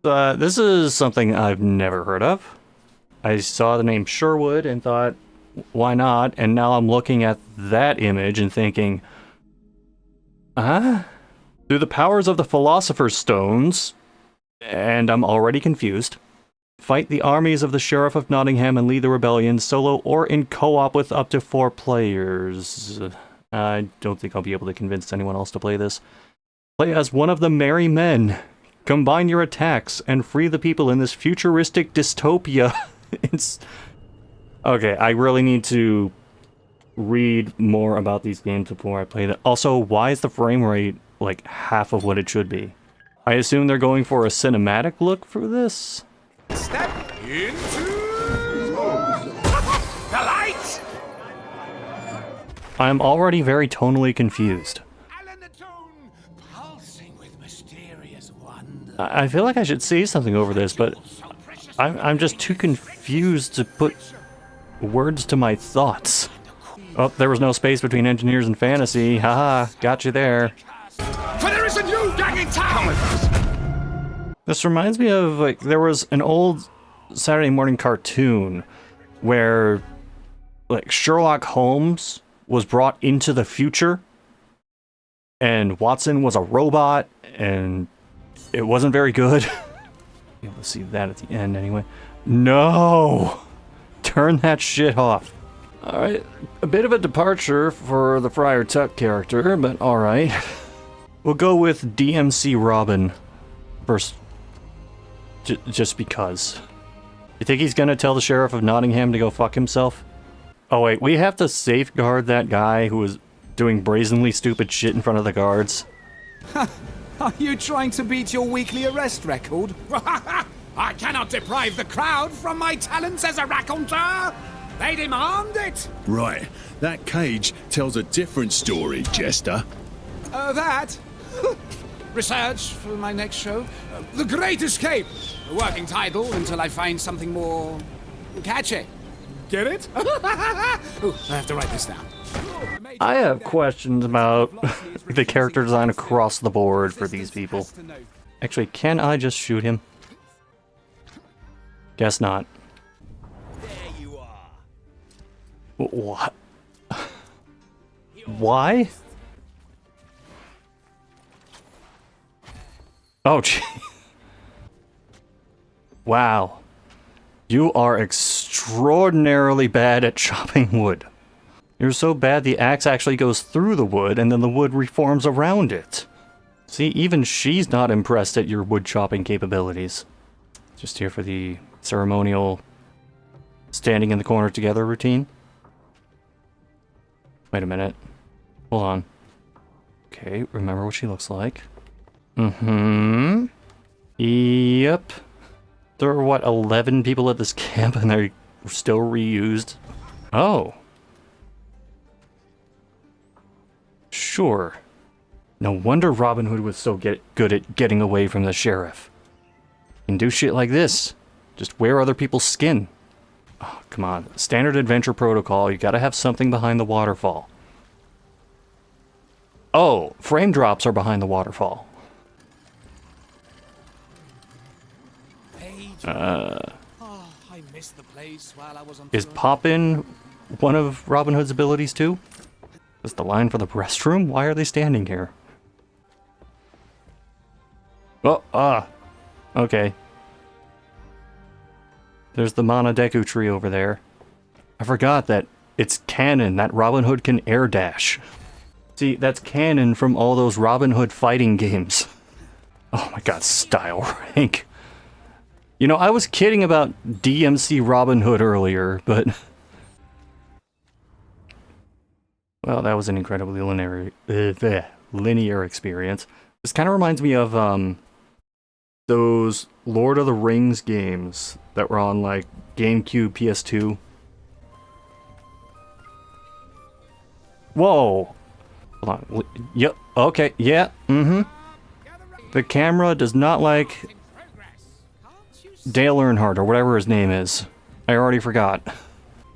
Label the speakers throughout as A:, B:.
A: This is something I've never heard of. I saw the name Sherwood and thought, why not? And now I'm looking at that image and thinking, huh? Through the powers of the Philosopher's Stones, and I'm already confused. Fight the armies of the Sheriff of Nottingham and lead the rebellion solo or in co-op with up to 4 players. I don't think I'll be able to convince anyone else to play this. Play as one of the merry men. Combine your attacks and free the people in this futuristic dystopia. Okay, I really need to read more about these games before I play them. Also, why is the frame rate like half of what it should be? I assume they're going for a cinematic look for this?
B: Step into the light!
A: I'm already very tonally confused. I feel like I should say something over this, but I'm just too confused to put words to my thoughts. Oh, there was no space between engineers and fantasy. Haha, got you there.
B: For there is a new gang in town!
A: This reminds me of, like, there was an old Saturday morning cartoon where, like, Sherlock Holmes was brought into the future and Watson was a robot and it wasn't very good. Be able to see that at the end anyway. No! Turn that shit off. Alright, a bit of a departure for the Friar Tuck character, but alright. We'll go with DMC Robin first. Just because. You think he's gonna tell the Sheriff of Nottingham to go fuck himself? Oh wait, we have to safeguard that guy who was doing brazenly stupid shit in front of the guards.
C: Are you trying to beat your weekly arrest record?
B: I cannot deprive the crowd from my talents as a raconteur! They demand it!
D: Right, that cage tells a different story, Jester.
C: That? Research for my next show.
B: The Great Escape! A working title until I find something more catchy. Get it? Ooh, I have to write this down.
A: I have questions about the character design across the board for these people. Actually, can I just shoot him? Guess not.
E: There you are.
A: What? Why? Oh, gee. Wow. You are extraordinarily bad at chopping wood. You're so bad the axe actually goes through the wood and then the wood reforms around it. See, even she's not impressed at your wood chopping capabilities. Just here for the ceremonial standing in the corner together routine. Wait a minute. Hold on. Okay, remember what she looks like. Mm-hmm. Yep. There are, what, 11 people at this camp and they're still reused? Oh. Sure. No wonder Robin Hood was so good at getting away from the sheriff. And do shit like this. Just wear other people's skin. Oh, come on. Standard adventure protocol, you gotta have something behind the waterfall. Oh, frame drops are behind the waterfall.
C: I missed the place while I was on
A: Is Poppin one of Robin Hood's abilities too? Is the line for the restroom? Why are they standing here? Oh, okay. There's the Monodeku tree over there. I forgot that it's canon that Robin Hood can air dash. See, that's canon from all those Robin Hood fighting games. Oh my god, style rank. You know, I was kidding about DMC Robin Hood earlier, but... Well, that was an incredibly linear experience. This kind of reminds me of those Lord of the Rings games that were on, like, GameCube, PS2. Whoa! Hold on. Yep, okay, yeah, mm-hmm. The camera does not like Dale Earnhardt, or whatever his name is. I already forgot.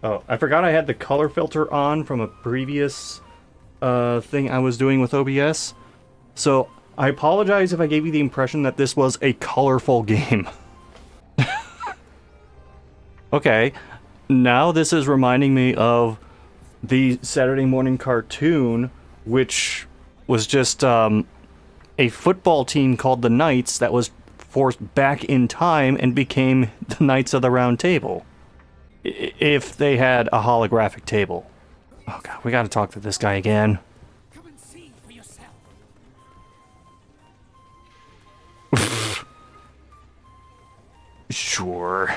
A: Oh, I forgot I had the color filter on from a previous thing I was doing with OBS. So I apologize if I gave you the impression that this was a colorful game. Okay, now this is reminding me of the Saturday morning cartoon, which was just a football team called the Knights that was forced back in time and became the Knights of the Round Table. If they had a holographic table. Oh god, we gotta talk to this guy again.
B: Come and see for yourself.
A: Sure.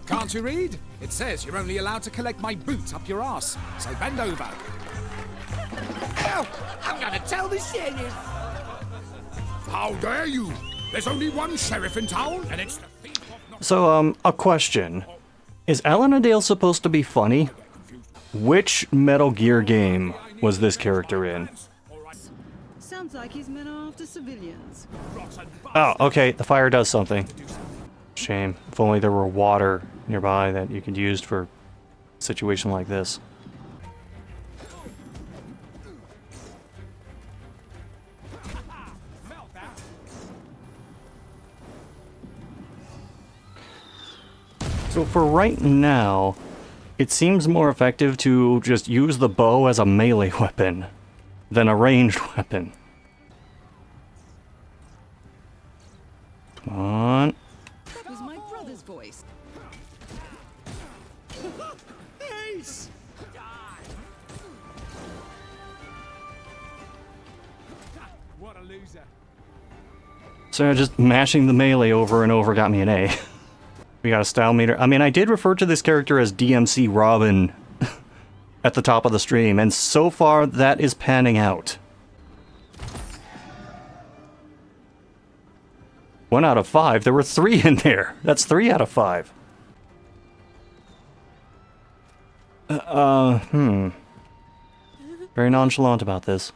B: Can't you read? It says you're only allowed to collect my boot up your ass. So bend over. Ow! I'm gonna tell the sheriff.
C: How dare you? There's only one sheriff in town, and it's the thief of...
A: So, a question. Is Alan Dale supposed to be funny? Which Metal Gear game was this character in?
F: Sounds like he's men are after civilians.
A: Oh, okay, the fire does something. Shame. If only there were water nearby that you could use for a situation like this. So for right now, it seems more effective to just use the bow as a melee weapon than a ranged weapon. Come on.
F: That was my brother's voice.
B: Ace! What a loser.
A: So just mashing the melee over and over got me an A. We got a style meter. I mean, I did refer to this character as DMC Robin at the top of the stream, and so far that is panning out. 1 out of 5. There were 3 in there. That's 3 out of 5. Very nonchalant about this.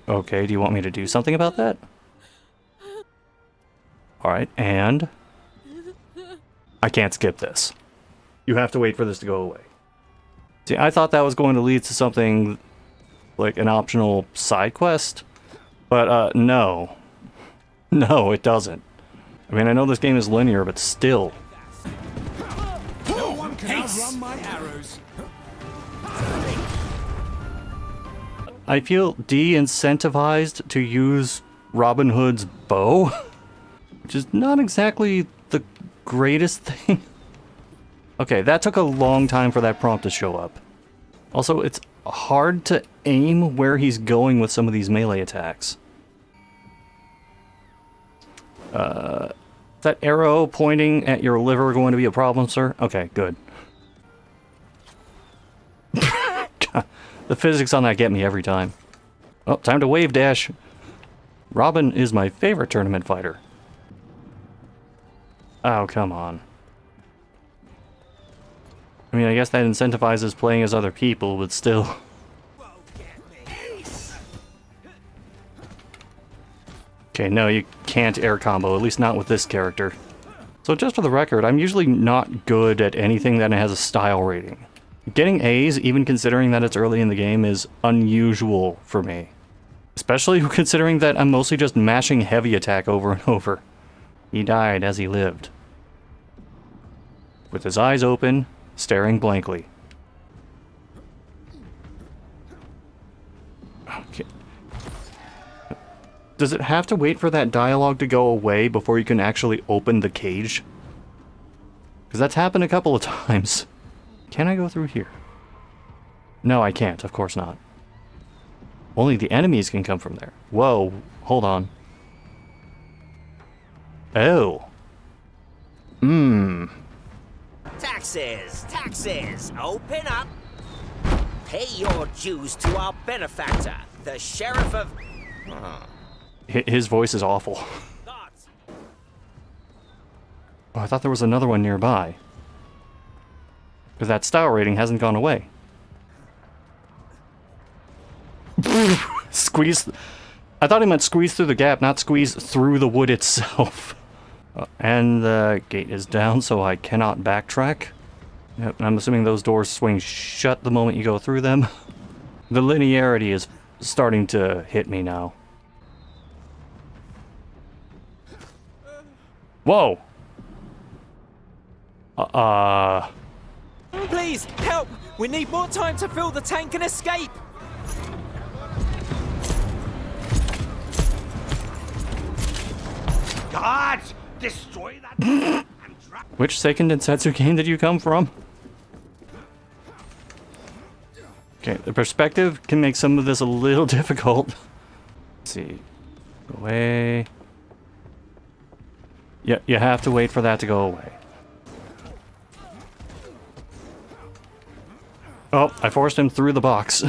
A: Okay, do you want me to do something about that? Alright, and... I can't skip this. You have to wait for this to go away. See, I thought that was going to lead to something like an optional side quest, but no. No, it doesn't. I mean, I know this game is linear, but still.
B: No one can outrun my arrows.
A: I feel de-incentivized to use Robin Hood's bow, which is not exactly the greatest thing. Okay, that took a long time for that prompt to show up. Also, it's hard to aim where he's going with some of these melee attacks. Is that arrow pointing at your liver going to be a problem, sir? Okay, good. The physics on that get me every time. Oh, time to wave dash. Robin is my favorite tournament fighter. Oh, come on. I mean, I guess that incentivizes playing as other people, but still. Okay, no, you can't air combo, at least not with this character. So just for the record, I'm usually not good at anything that has a style rating. Getting A's, even considering that it's early in the game, is unusual for me. Especially considering that I'm mostly just mashing heavy attack over and over. He died as he lived. With his eyes open, staring blankly. Okay. Does it have to wait for that dialogue to go away before you can actually open the cage? Because that's happened a couple of times. Can I go through here? No, I can't. Of course not. Only the enemies can come from there. Whoa. Hold on. Oh.
E: Taxes! Taxes! Open up! Pay your dues to our benefactor, the Sheriff of...
A: His voice is awful.
E: Not.
A: Oh, I thought there was another one nearby. Because that style rating hasn't gone away. Squeeze... I thought he meant squeeze through the gap, not squeeze through the wood itself. And the gate is down, so I cannot backtrack. Yep, and I'm assuming those doors swing shut the moment you go through them. The linearity is starting to hit me now. Whoa!
G: Please, help! We need more time to fill the tank and escape!
C: Guards, destroy that.
A: Which Seiken Densetsu game did you come from? Okay, the perspective can make some of this a little difficult. Let's see. Go away. Yeah, you have to wait for that to go away. Oh, I forced him through the box.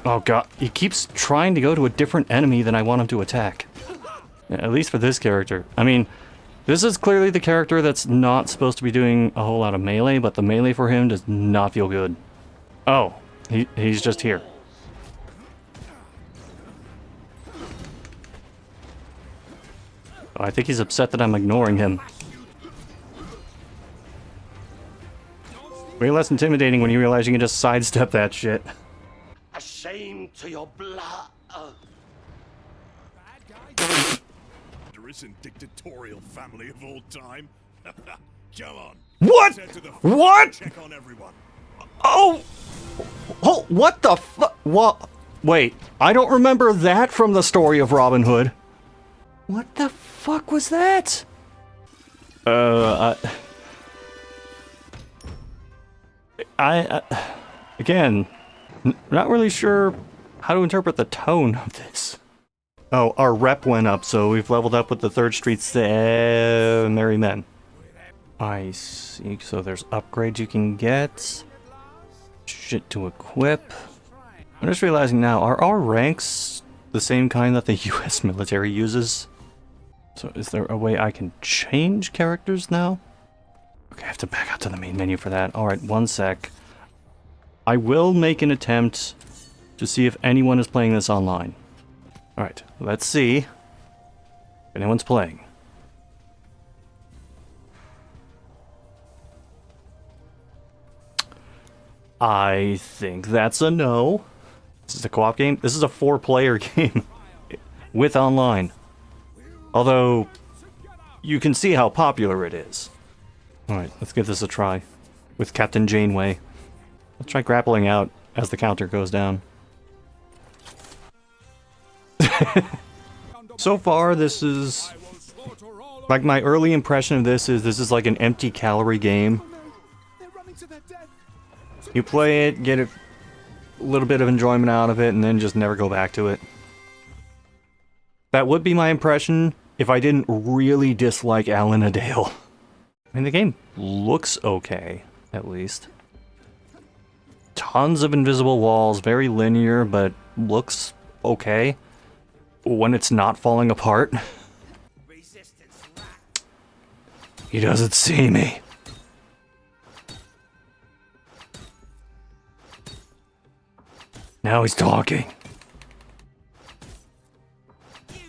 A: Oh god, he keeps trying to go to a different enemy than I want him to attack. Yeah, at least for this character. I mean, this is clearly the character that's not supposed to be doing a whole lot of melee, but the melee for him does not feel good. Oh, he's just here. Oh, I think he's upset that I'm ignoring him. Way less intimidating when you realize you can just sidestep that shit.
C: A shame to your blood.
D: Murderous dictatorial family of all time. Come on.
A: What?
D: Let's head to the front
A: What?
D: and check on everyone.
A: Oh! Oh, what the fuck? What? Wait, I don't remember that from the story of Robin Hood. What the fuck was that? Again, not really sure how to interpret the tone of this. Oh, our rep went up, so we've leveled up with the 3rd Street's Merry Men. I see, so there's upgrades you can get. Shit to equip. I'm just realizing now, are our ranks the same kind that the US military uses? So is there a way I can change characters now? Okay, I have to back out to the main menu for that. Alright, one sec. I will make an attempt to see if anyone is playing this online. Alright, let's see if anyone's playing. I think that's a no. This is a co-op game. This is a 4-player game with online. Although, you can see how popular it is. Alright, let's give this a try. With Captain Janeway. Let's try grappling out as the counter goes down. So far, this is... like, my early impression of this is like an empty calorie game. You play it, get a little bit of enjoyment out of it, and then just never go back to it. That would be my impression if I didn't really dislike Alan Adale. I mean, the game looks okay, at least. Tons of invisible walls, very linear, but looks okay when it's not falling apart. He doesn't see me. Now he's talking.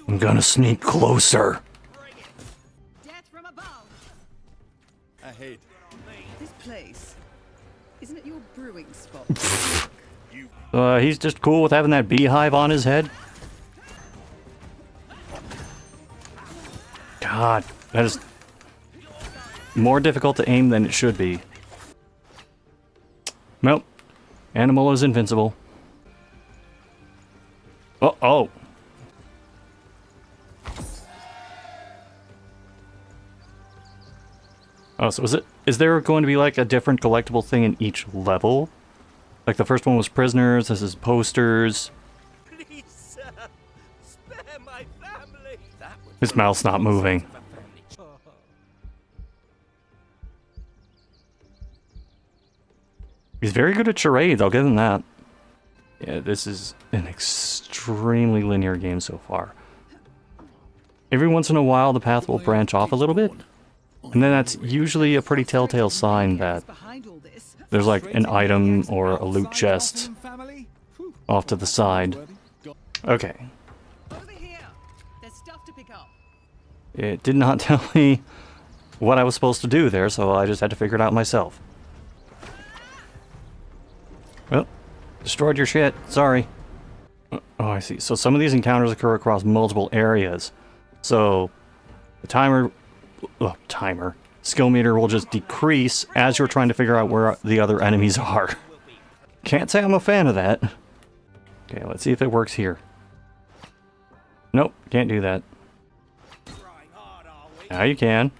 A: I'm gonna sneak closer.
F: Death from above.
D: Ahead.
F: This place. Isn't it your brewing spot?
A: He's just cool with having that beehive on his head. God, that is more difficult to aim than it should be. Nope. Animal is invincible. Oh. Oh, so is there going to be like a different collectible thing in each level? Like the first one was prisoners, this is posters.
E: Please, sir, spare my family.
A: His mouth's not moving. He's very good at charades, I'll give him that. Yeah, this is an extremely linear game so far. Every once in a while, the path will branch off a little bit. And then that's usually a pretty telltale sign that there's like an item or a loot chest off to the side. Okay.
F: Over here. There's stuff to pick up.
A: It did not tell me what I was supposed to do there, so I just had to figure it out myself. Well, destroyed your shit. Sorry. Oh, I see. So some of these encounters occur across multiple areas. So the skill meter will just decrease as you're trying to figure out where the other enemies are. Can't say I'm a fan of that. Okay, let's see if it works here. Nope, can't do that. Now you can.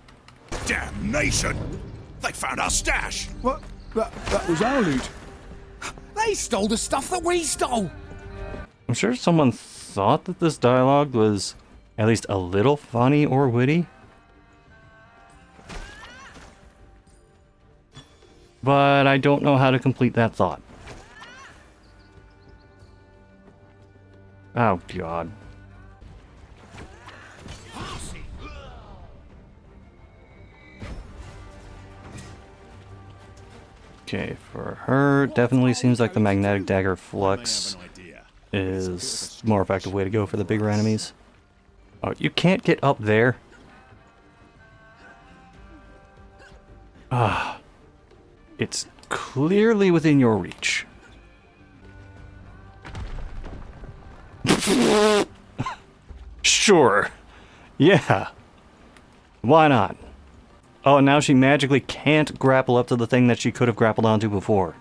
C: Damnation! They found our stash!
B: What? That was our loot. They stole the stuff that we stole!
A: I'm sure someone thought that this dialogue was at least a little funny or witty. But I don't know how to complete that thought. Oh, God. Okay, for her, definitely seems like the magnetic dagger flux is more effective way to go for the bigger enemies. Oh, you can't get up there. Ah. It's clearly within your reach. Sure. Yeah. Why not? Oh, and now she magically can't grapple up to the thing that she could have grappled onto before.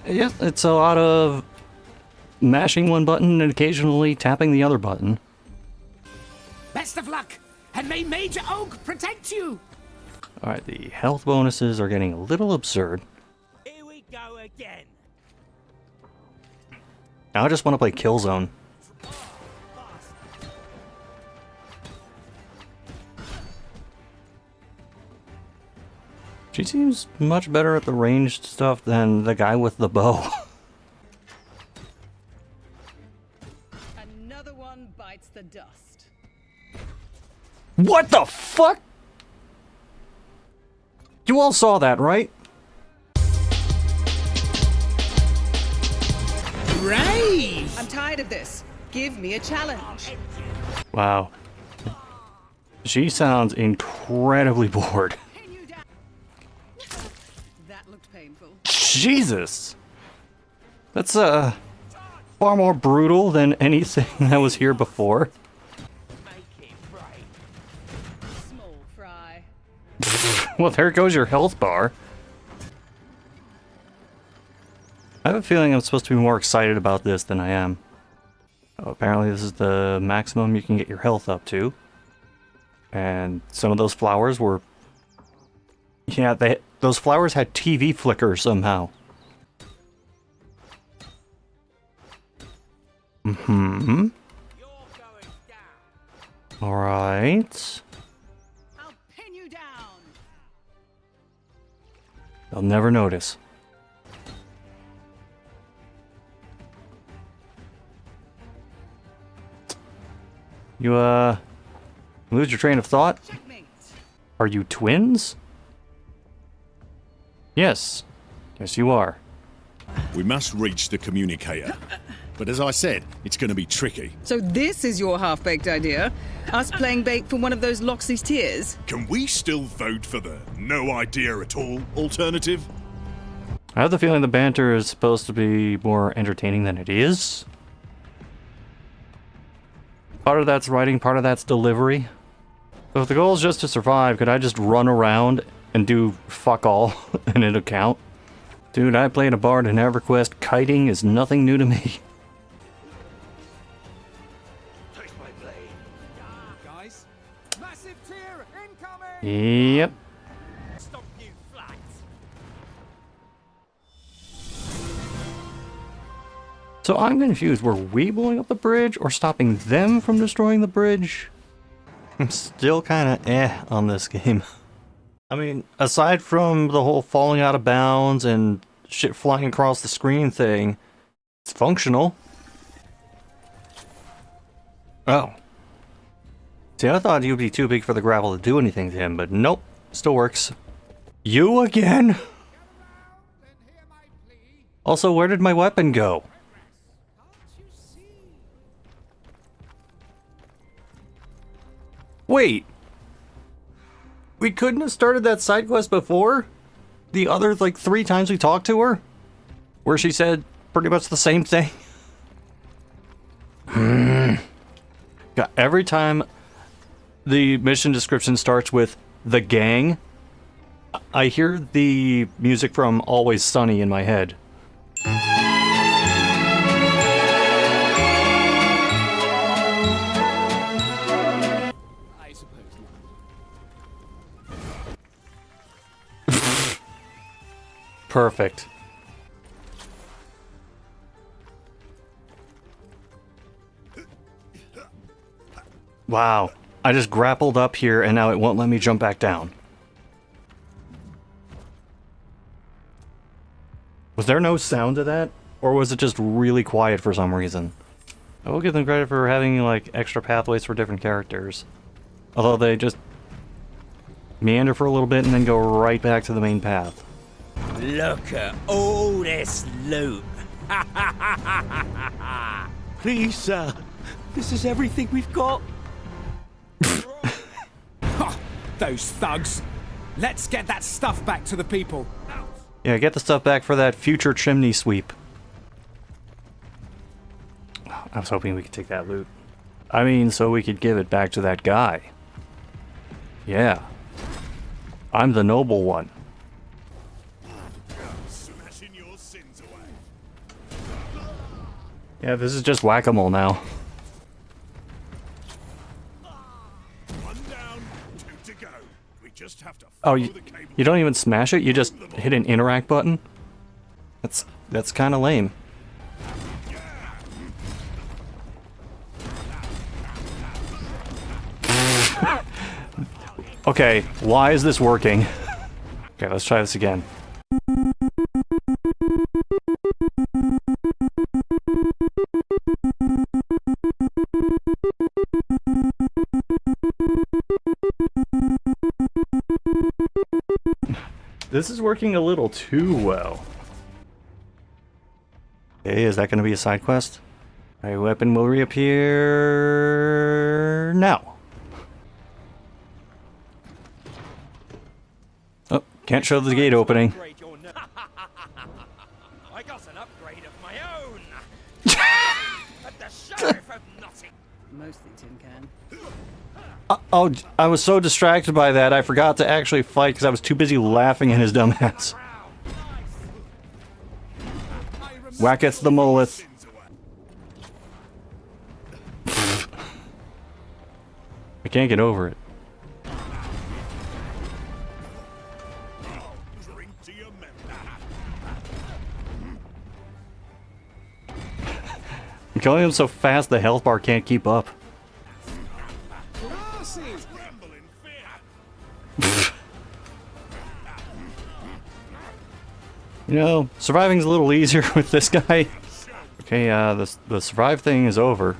A: Yeah, it's a lot of mashing one button and occasionally tapping the other button.
B: Best of luck, and may Major Oak protect you!
A: Alright, the health bonuses are getting a little absurd.
E: Here we go again.
A: Now I just want to play Killzone. She seems much better at the ranged stuff than the guy with the bow.
F: Another one bites the dust.
A: What the fuck? You all saw that, right?
B: Brave!
F: I'm tired of this. Give me a challenge.
A: Wow. She sounds incredibly bored.
F: Pin you down. That looked painful.
A: Jesus! That's, far more brutal than anything that was here before.
F: Small fry.
A: Well, there goes your health bar. I have a feeling I'm supposed to be more excited about this than I am. Oh, apparently this is the maximum you can get your health up to. And some of those flowers were... Yeah, those flowers had TV flicker somehow. Mm-hmm. Alright.
F: I'll pin you down.
A: They'll never notice. You, lose your train of thought?
F: Checkmate.
A: Are you twins? Yes. Yes, you are.
D: We must reach the communicator. But as I said, it's going to be tricky.
F: So this is your half-baked idea? Us playing bait for one of those Loxley's tears?
C: Can we still vote for the no idea at all alternative?
A: I have the feeling the banter is supposed to be more entertaining than it is. Part of that's writing, part of that's delivery. So if the goal is just to survive, could I just run around and do fuck all and it'll count? Dude, I played a bard in EverQuest. Kiting is nothing new to me.
B: Guys, massive tear incoming!
A: Yep.
E: Stop you flat.
A: So I'm confused. Were we blowing up the bridge or stopping them from destroying the bridge? I'm still kind of on this game. I mean, aside from the whole falling out of bounds and shit flying across the screen thing, it's functional. Oh. See, I thought you'd be too big for the gravel to do anything to him, but nope. Still works. You again? Also, where did my weapon go? Wait. We couldn't have started that side quest before? The other, like, 3 times we talked to her? Where she said pretty much the same thing? God, every time the mission description starts with the gang, I hear the music from Always Sunny in my head.
B: I suppose not.
A: Perfect. Wow. I just grappled up here and now it won't let me jump back down. Was there no sound to that? Or was it just really quiet for some reason? I will give them credit for having, like, extra pathways for different characters. Although they just meander for a little bit and then go right back to the main path.
E: Look at all this loot.
G: Please, sir. This is everything we've got.
B: Ha! Those thugs. Let's get that stuff back to the people.
A: Yeah, get the stuff back for that future chimney sweep. I was hoping we could take that loot. I mean, so we could give it back to that guy. Yeah. I'm the noble one.
D: Smashing your sins away.
A: Yeah, this is just whack-a-mole now.
D: One down, 2 to go. We just have to
A: Oh,
D: follow the cable.
A: you don't even smash it? You just hit an interact button? That's kind of lame. Okay, why is this working? Okay, let's try this again. This is working a little too well. Okay, is that going to be a side quest? My weapon will reappear now. Oh, can't show the gate opening.
E: I got an upgrade of my own. At the Sheriff of Nottingham.
F: Mostly tin can.
A: Oh, I was so distracted by that, I forgot to actually fight because I was too busy laughing at his dumb ass. Whacketh the Moleth. I can't get over it.
D: Drink to your memory.
A: I'm killing him so fast the health bar can't keep up.
D: Tremble in fear.
A: You know, surviving's a little easier with this guy. Okay, the survive thing is over.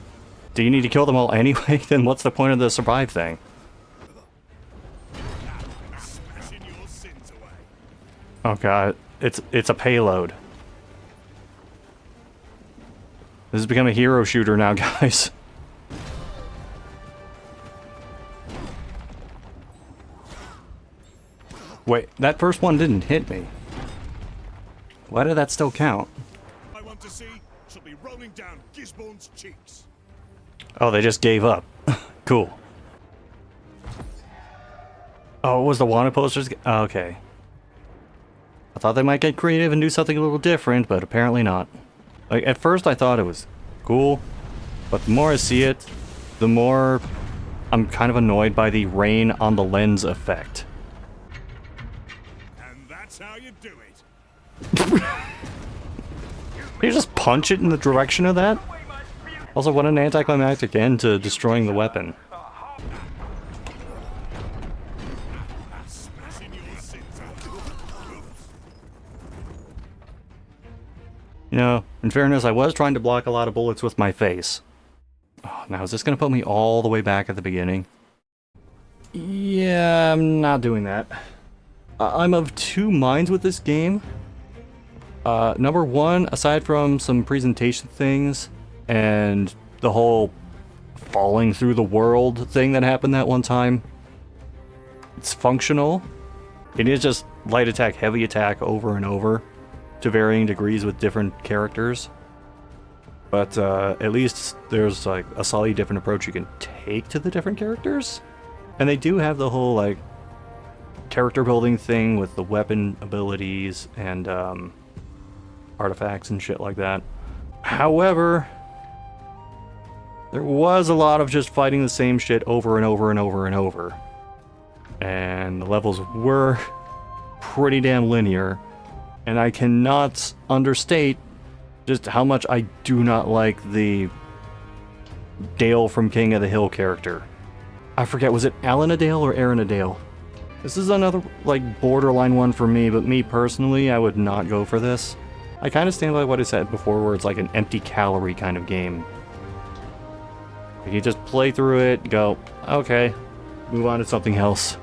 A: Do you need to kill them all anyway? Then what's the point of the survive thing?
D: Smashing your sins away.
A: Oh god, it's a payload. This has become a hero shooter now, guys. Wait, that first one didn't hit me. Why did that still count?
D: I want to see shall be rolling down Gisborne's cheeks.
A: Oh, they just gave up. Cool. Oh, it was the wanted posters? Oh, okay. I thought they might get creative and do something a little different, but apparently not. Like, at first I thought it was cool, but the more I see it, the more I'm kind of annoyed by the rain on the lens effect.
D: And that's how you do it.
A: You just punch it in the direction of that? Also, what an anticlimactic end to destroying the weapon.
D: Smashing your sins away.
A: You know, in fairness, I was trying to block a lot of bullets with my face. Oh, now, is this going to put me all the way back at the beginning? Yeah, I'm not doing that. I'm of two minds with this game. Number one, aside from some presentation things and the whole falling through the world thing that happened that one time, it's functional. It is just light attack, heavy attack over and over to varying degrees with different characters. But at least there's like a slightly different approach you can take to the different characters. And they do have the whole like character building thing with the weapon abilities and artifacts and shit like that. However, there was a lot of just fighting the same shit over and over and over and over. And the levels were pretty damn linear. And I cannot understate just how much I do not like the Dale from King of the Hill character. I forget, was it Alan-a-Dale or Aaron-a-Dale? This is another, like, borderline one for me, but me personally, I would not go for this. I kind of stand by what I said before, where it's like an empty calorie kind of game. You just play through it, go, okay, move on to something else.